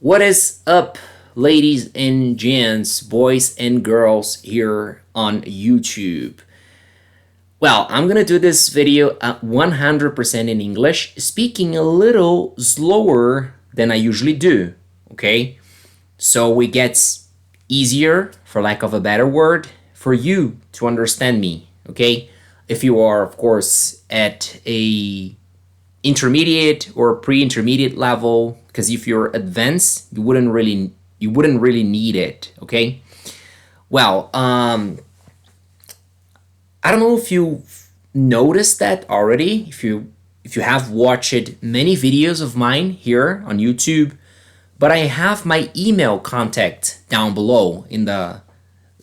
What is up, ladies and gents, boys and girls here on YouTube? Well, I'm gonna do this video at 100% in English, speaking a little slower than I usually do, okay? So it gets easier, for lack of a better word, for you to understand me, okay? If you are, of course, at a intermediate or pre-intermediate level, because if you're advanced you wouldn't really need it. Okay, well, I don't know if you noticed that already, if you have watched many videos of mine here on YouTube, but I have my email contact down below in the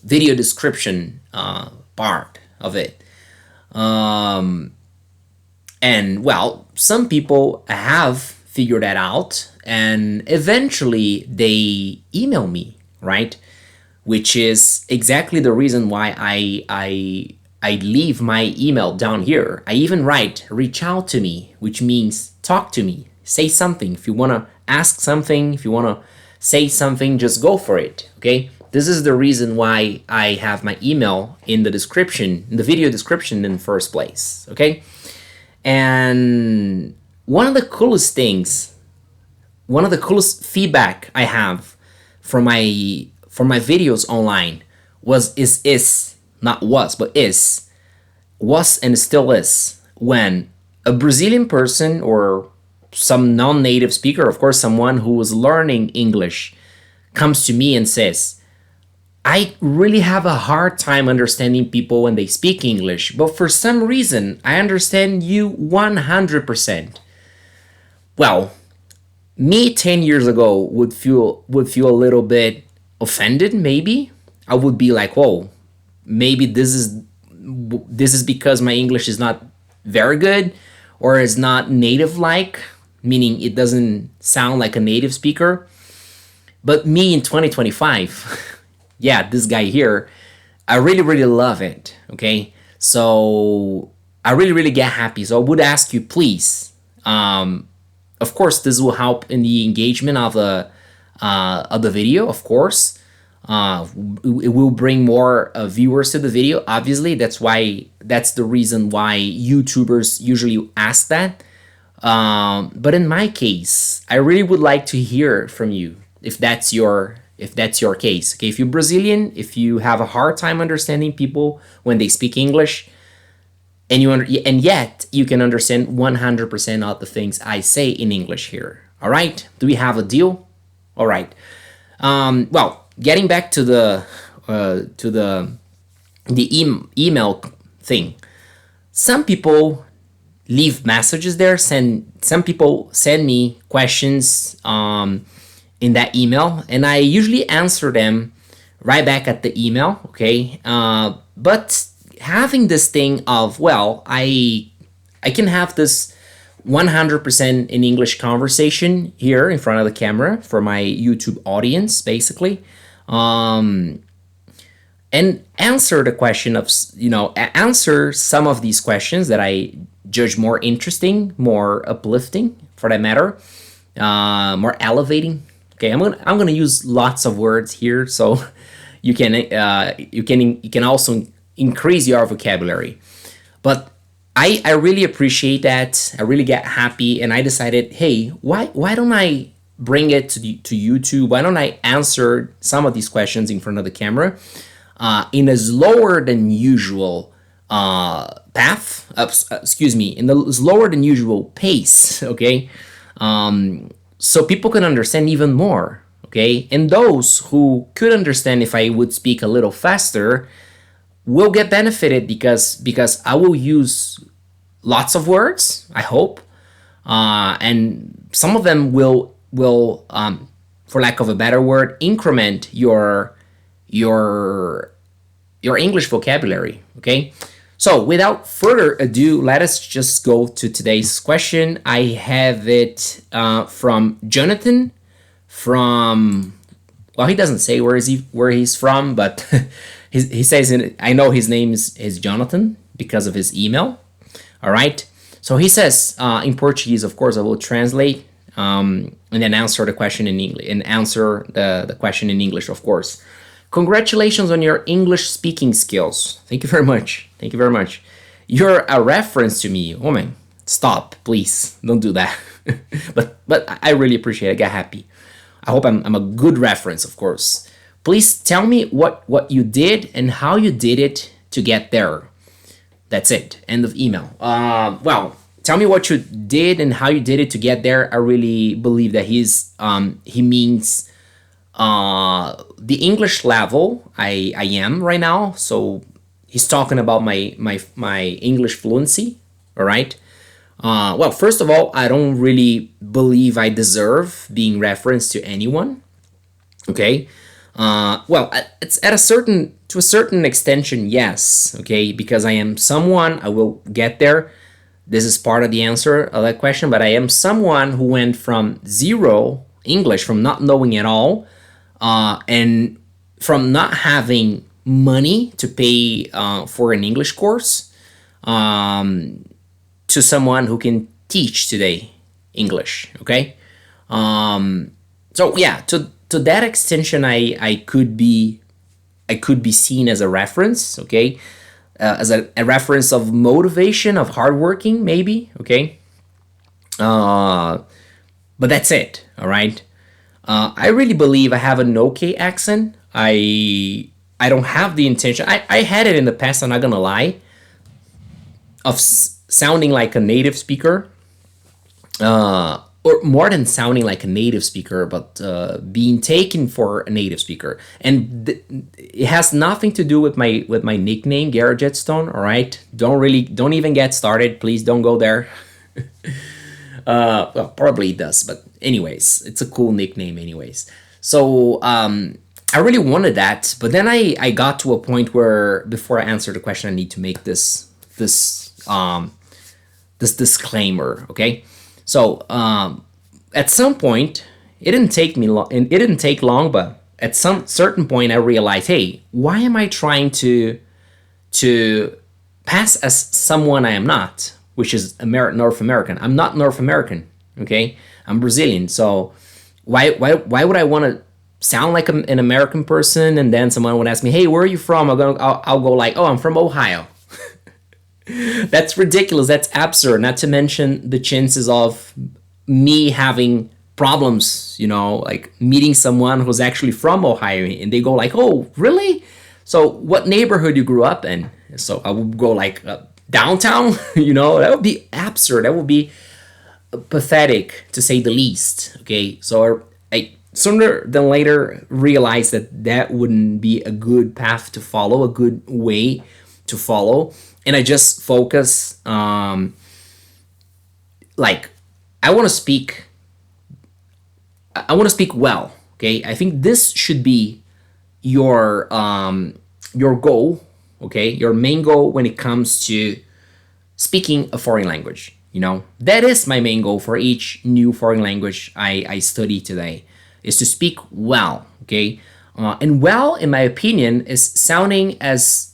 video description part of it. And well, some people have figured that out and eventually they email me, right? Which is exactly the reason why I leave my email down here. I even write reach out to me, which means talk to me, say something. If you want to ask something, if you want to say something, just go for it, okay? This is the reason why I have my email in the description, in the video description in the first place, okay? And one of the coolest feedback I have from my videos online is not was but is was and still is when a Brazilian person or some non-native speaker, of course, someone who is learning English, comes to me and says, I really have a hard time understanding people when they speak English, but for some reason, I understand you 100%. Well, me 10 years ago would feel a little bit offended, maybe. I would be like, "Whoa, maybe this is because my English is not very good or is not native like, meaning it doesn't sound like a native speaker." But me in 2025, yeah, this guy here, I really, really love it. Okay. So I really, really get happy. So I would ask you, please, of course, this will help in the engagement of the video, of course. It will bring more viewers to the video. Obviously, that's the reason why YouTubers usually ask that. But in my case, I really would like to hear from you if that's your case. Okay, if you're Brazilian, if you have a hard time understanding people when they speak English, and yet you can understand 100% of the things I say in English here. All right, do we have a deal? All right. Well, getting back to the email thing. Some people leave messages there. Some people send me questions in that email, and I usually answer them right back at the email. Okay, but having this thing of, well, I can have this 100% in English conversation here in front of the camera for my YouTube audience, basically, and answer the question of, answer some of these questions that I judge more interesting, more uplifting, for that matter, more elevating. Okay, I'm gonna use lots of words here, so you can also increase your vocabulary. But I really appreciate that. I really get happy, and I decided, hey, why don't I bring it to YouTube? Why don't I answer some of these questions in front of the camera in a slower than usual path? Excuse me, in the slower than usual pace. Okay, so people can understand even more. Okay, and those who could understand if I would speak a little faster will get benefited because I will use lots of words, I hope, and some of them will for lack of a better word, increment your English vocabulary. Okay, so without further ado, let us just go to today's question. I have it from Jonathan. From, well, he doesn't say where he's from, but he says I know his name is Jonathan because of his email. All right. So he says in Portuguese, of course, I will translate and then answer the question in English, and answer the question in English, of course. Congratulations on your English speaking skills. Thank you very much. Thank you very much. You're a reference to me. Oh man, stop, please. Don't do that. but I really appreciate it. I get happy. I hope I'm a good reference, of course. Please tell me what you did and how you did it to get there. That's it. End of email. Well, tell me what you did and how you did it to get there. I really believe that he means the English level I am right now. So he's talking about my English fluency. All right. Well, first of all, I don't really believe I deserve being referenced to anyone. Okay. Well, it's to a certain extension, yes. Okay, because I am someone. I will get there. This is part of the answer of that question. But I am someone who went from zero English, from not knowing at all, and from not having money to pay for an English course, to someone who can teach today English. Okay, so yeah, to that extension, I could be seen as a reference. Okay, as a reference of motivation, of hard working, maybe. Okay, but that's it. All right. I really believe I have an okay accent. I don't have the intention. I had it in the past. I'm not gonna lie. Of sounding like a native speaker, or more than sounding like a native speaker, but being taken for a native speaker, and it has nothing to do with my nickname, Garyjetstone. All right, don't even get started. Please don't go there. Well, probably it does, but anyways, it's a cool nickname, anyways. So I really wanted that, but then I got to a point where before I answer the question, I need to make this disclaimer. Okay, so at some point, it didn't take me long. It didn't take long, but at some certain point, I realized, hey, why am I trying to pass as someone I am not, which is North American? I'm not North American. Okay, I'm Brazilian. So why would I want to sound like an American person, and then someone would ask me, hey, where are you from? I'll go like, oh, I'm from Ohio. That's ridiculous. That's absurd. Not to mention the chances of me having problems, like meeting someone who's actually from Ohio, and they go like, oh, really? So what neighborhood you grew up in? So I would go like downtown. That would be absurd. That would be pathetic, to say the least. Okay, so I sooner than later realized that wouldn't be a good path to follow, a good way to follow. And I just focus, like, I want to speak well. Okay, I think this should be your goal. Okay, your main goal when it comes to speaking a foreign language. That is my main goal for each new foreign language I study today, is to speak well. Okay, and well, in my opinion, is sounding as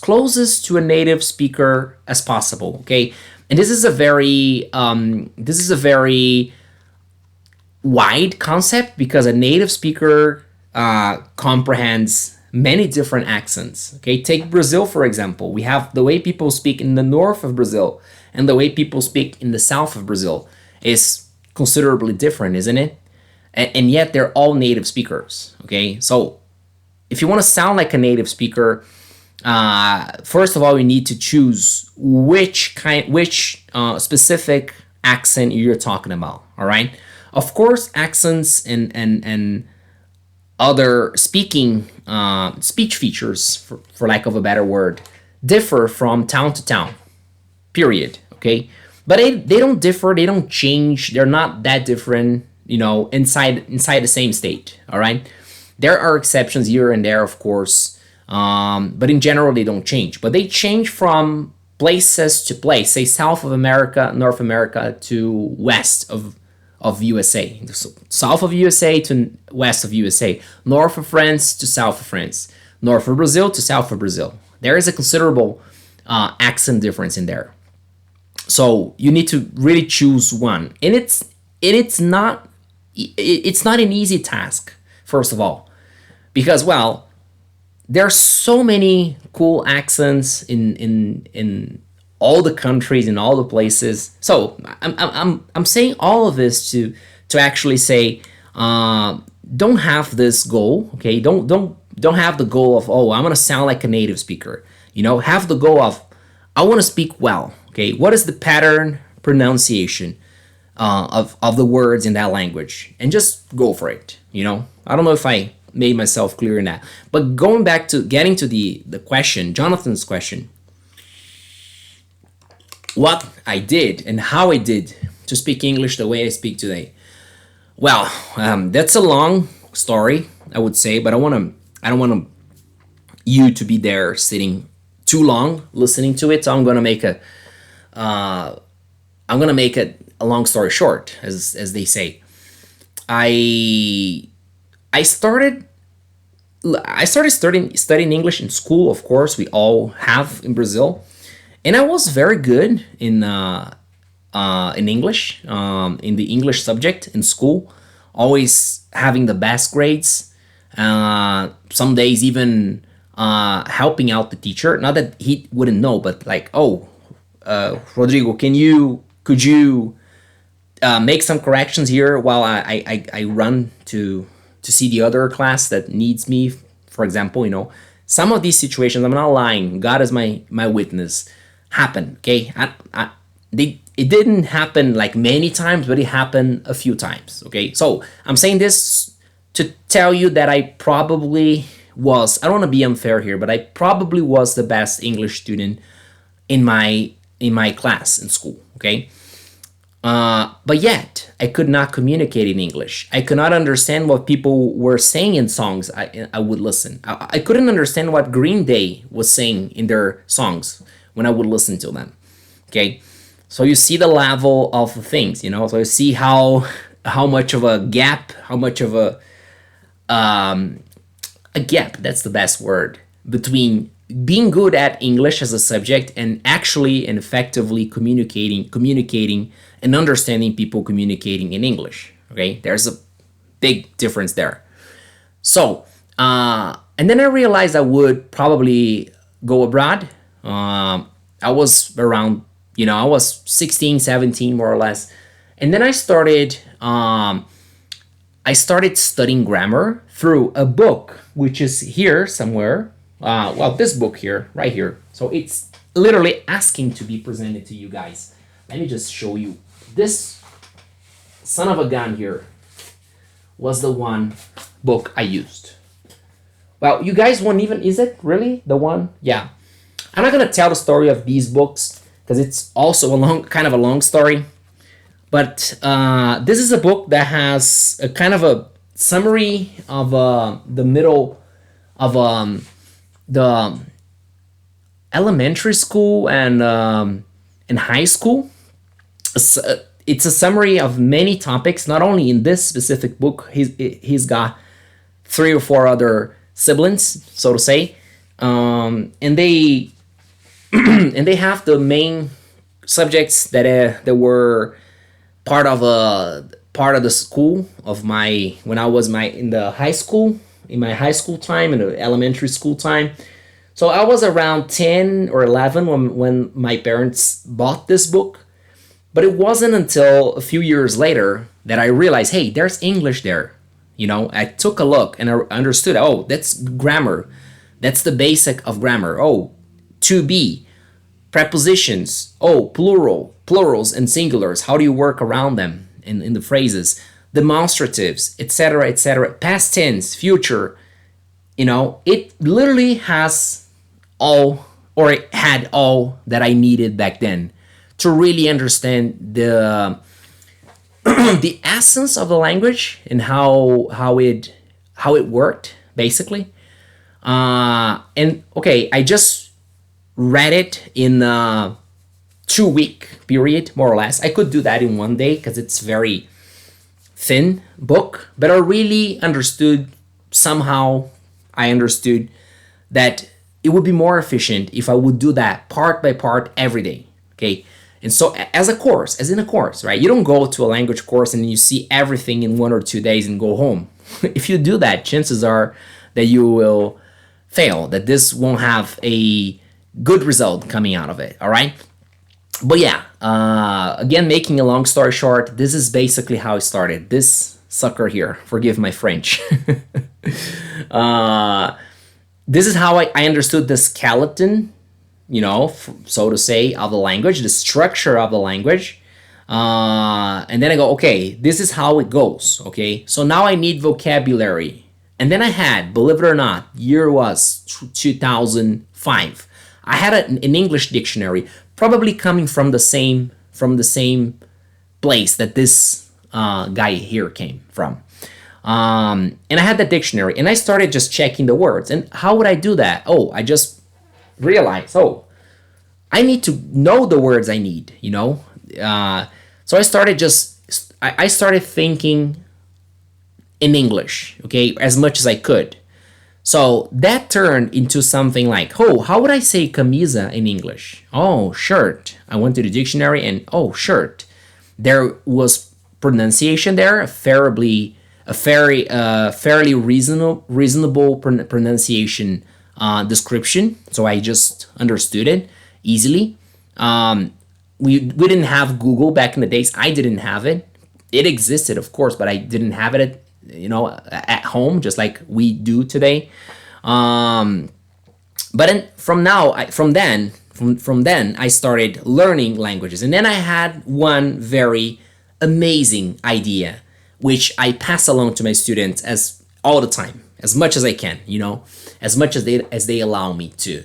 closest to a native speaker as possible. Okay, and this is a very wide concept, because a native speaker comprehends many different accents. Okay, take Brazil for example. We have the way people speak in the north of Brazil and the way people speak in the south of Brazil is considerably different, isn't it? And yet they're all native speakers. Okay, so if you want to sound like a native speaker, first of all, you need to choose which specific accent you're talking about. All right. Of course, accents and other speech features, for lack of a better word, differ from town to town. Period. Okay. But they don't differ. They don't change. They're not that different. Inside the same state. All right. There are exceptions here and there, of course. But in general, they don't change. But they change from places to place. Say South of America, North America to west of USA. So south of USA to west of USA. North of France to south of France. North of Brazil to south of Brazil. There is a considerable accent difference in there. So you need to really choose one. And and it's not an easy task, first of all, because, well, there are so many cool accents in all the countries, in all the places. So I'm saying all of this to actually say, don't have this goal, okay? Don't have the goal of, oh, I'm gonna sound like a native speaker. Have the goal of, I want to speak well, okay? What is the pattern pronunciation of the words in that language, and just go for it. I don't know if I made myself clear in that, but going back to getting to the question, Jonathan's question, what I did and how I did to speak English the way I speak today. Well, that's a long story, I would say, but I don't want you to be there sitting too long listening to it. So I'm gonna make it a long story short, as they say. I I started studying English in school. Of course, we all have in Brazil, and I was very good in English, in the English subject in school, always having the best grades. Some days even helping out the teacher. Not that he wouldn't know, but like, oh, Rodrigo, could you make some corrections here while I run to see the other class that needs me, for example. Some of these situations, I'm not lying, God is my witness, happen. Okay, it didn't happen like many times, but it happened a few times. Okay, so I'm saying this to tell you that I probably was, I don't want to be unfair here, but I probably was the best English student in my class in school. Okay, but yet I could not communicate in English. I could not understand what people were saying in songs I would listen. I couldn't understand what Green Day was saying in their songs when I would listen to them. Okay, so you see the level of things, So you see how much of a gap, how much of a gap. That's the best word, between being good at English as a subject and actually and effectively communicating and understanding people communicating in English. Okay, there's a big difference there. So, and then I realized I would probably go abroad. I was around, I was 16, 17 more or less. And then I started studying grammar through a book, which is here somewhere. This book here, right here. So it's literally asking to be presented to you guys. Let me just show you. This son of a gun here was the one book I used. Well, you guys won't even, is it really the one? Yeah. I'm not going to tell the story of these books because it's also kind of a long story. But this is a book that has a kind of a summary of the middle of the elementary school and high school. It's a summary of many topics, not only in this specific book. He's got 3 or 4 other siblings, so to say, and they and they have the main subjects that were part of the school of when I was in the high school, in my high school time, in the elementary school time. So I was around 10 or 11 when my parents bought this book. But it wasn't until a few years later that I realized, hey, there's English there. I took a look and I understood, oh, that's grammar. That's the basic of grammar. Oh, to be, prepositions. Oh, plurals and singulars. How do you work around them in the phrases? Demonstratives, etc., etc. Past tense, future. It literally has all, or it had all that I needed back then to really understand the the essence of the language and how it worked, basically. And okay, I just read it in a 2-week period, more or less. I could do that in one day because it's very thin book, but I really understood, somehow I understood that it would be more efficient if I would do that part by part every day. Okay, And so, as a course, as in a course, right? You don't go to a language course and you see everything in 1 or 2 days and go home. If you do that, chances are that you will fail, that this won't have a good result coming out of it, all right? But yeah, again, making a long story short, this is basically how it started. This sucker here, forgive my French. This is how I understood the skeleton, so to say, of the language, the structure of the language. And then I go, okay, this is how it goes. Okay, so now I need vocabulary. And then I had, believe it or not, year was 2005. I had an English dictionary, probably coming from the same place that this guy here came from. And I had that dictionary, and I started just checking the words. And how would I do that? Oh, I just realized, I need to know the words I need, so I started thinking in English, okay, as much as I could. So that turned into something like, how would I say camisa in English? Oh, shirt. I went to the dictionary and, shirt. There was pronunciation there, fairly reasonable pronunciation description. So I just understood it easily. We didn't have Google back in the days. I didn't have it. It existed, of course, but I didn't have it at home, just like we do today. But from then, I started learning languages, and then I had one very amazing idea, which I pass along to my students as all the time, as much as I can, as much as they allow me to.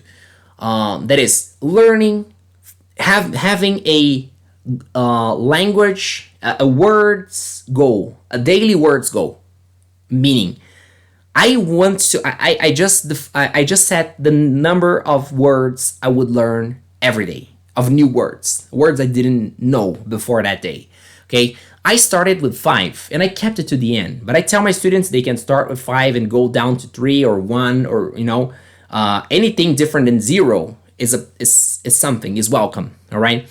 That is learning, having a language, a words goal, a daily words goal. Meaning, I just set the number of words I would learn every day, of new words I didn't know before that day. Okay, I started with 5 and I kept it to the end. But I tell my students they can start with 5 and go down to 3 or 1, or anything different than 0 is something, is welcome. All right.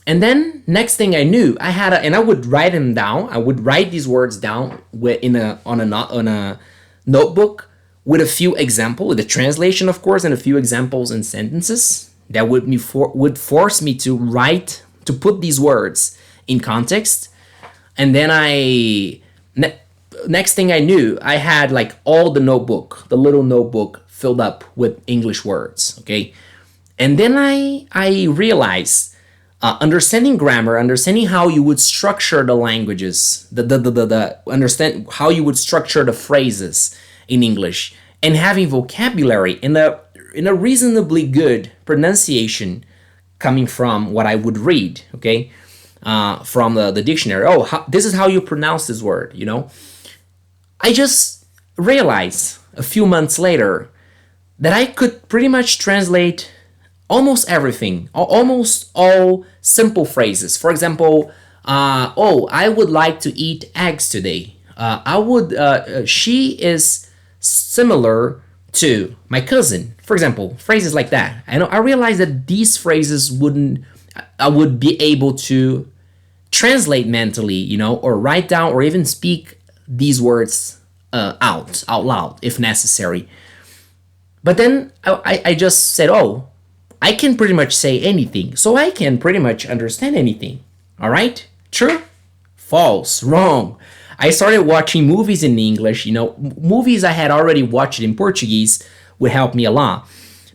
And then next thing I knew, and I would write them down. I would write these words down on a notebook with a few examples, with the translation, of course, and a few examples and sentences that would force me to put these words in context. And then next thing I knew, I had like all the little notebook filled up with English words. Okay, and then I realized. Understanding grammar, understanding how you would structure the languages, understand how you would structure the phrases in English, and having vocabulary in a reasonably good pronunciation coming from what I would read, okay, from the dictionary. This is how you pronounce this word, I just realized a few months later that I could pretty much translate almost everything, almost all simple phrases. For example, I would like to eat eggs today. She is similar to my cousin. For example, phrases like that. I realized that these phrases I would be able to translate mentally, or write down or even speak these words out loud if necessary. But then I just said, I can pretty much say anything, so I can pretty much understand anything. All right? True? False. Wrong. I started watching movies in English. Movies I had already watched in Portuguese would help me a lot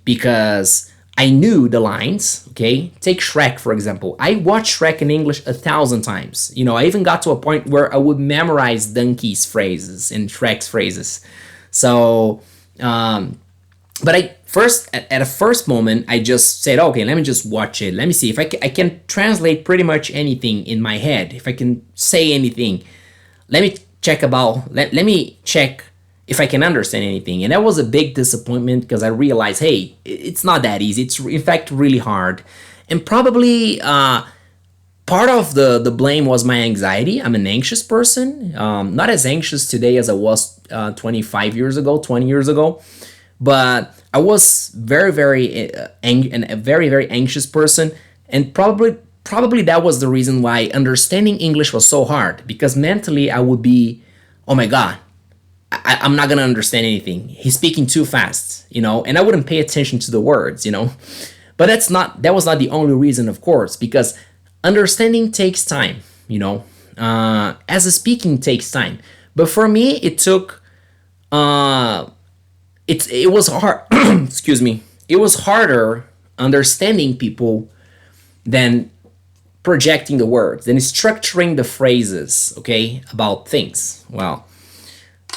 because I knew the lines. Okay? Take Shrek, for example. I watched Shrek in English 1,000 times. I even got to a point where I would memorize Donkey's phrases and Shrek's phrases. So, but at a first moment, I just said, okay, let me just watch it. Let me see if I can translate pretty much anything in my head. If I can say anything, let me check if I can understand anything. And that was a big disappointment because I realized, hey, it's not that easy. It's in fact really hard. And probably part of the blame was my anxiety. I'm an anxious person. Not as anxious today as I was 20 years ago. But I was very, very a very, very anxious person, and probably probably that was the reason why understanding English was so hard, because mentally I would be, oh my God, I'm not gonna understand anything. He's speaking too fast, and I wouldn't pay attention to the words. But that was not the only reason, of course, because understanding takes time, as a speaking takes time. But for me, it took, it was hard. Excuse me. It was harder understanding people than projecting the words, than structuring the phrases, okay, about things. Well,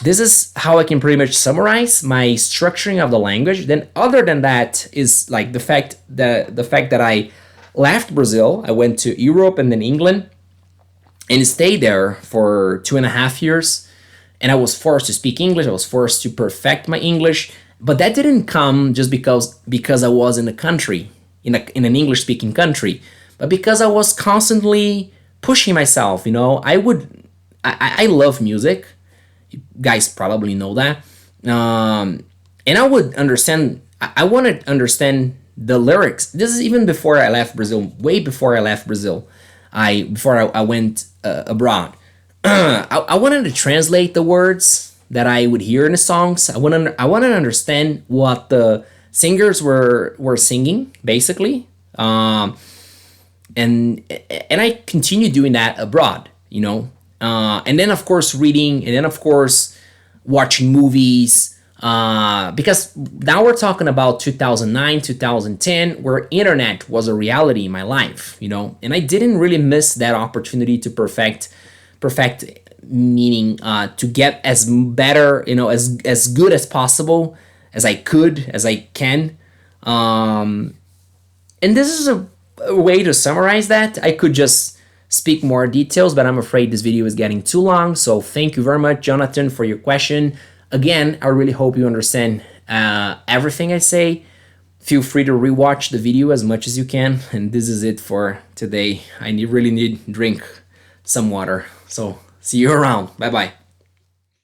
this is how I can pretty much summarize my structuring of the language. Then, other than that, is like the fact that I left Brazil, I went to Europe and then England, and stayed there for 2.5 years. And I was forced to speak English. I was forced to perfect my English, but that didn't come just because I was in a country, in an English speaking country, but because I was constantly pushing myself. I love music. You guys probably know that. And I would understand, I want to understand the lyrics. This is even before I left Brazil, way before I left Brazil. Before I went abroad. I wanted to translate the words that I would hear in the songs. I wanted to understand what the singers were singing, basically. And I continue doing that abroad. And then of course reading, and then of course watching movies. Because now we're talking about 2009, 2010, where internet was a reality in my life. And I didn't really miss that opportunity to perfect meaning, to get as better, as good as possible, as I can. And this is a way to summarize that. I could just speak more details, but I'm afraid this video is getting too long. So thank you very much, Jonathan, for your question. Again, I really hope you understand everything I say. Feel free to rewatch the video as much as you can. And this is it for today. I really need to drink some water. So see you around. Bye bye.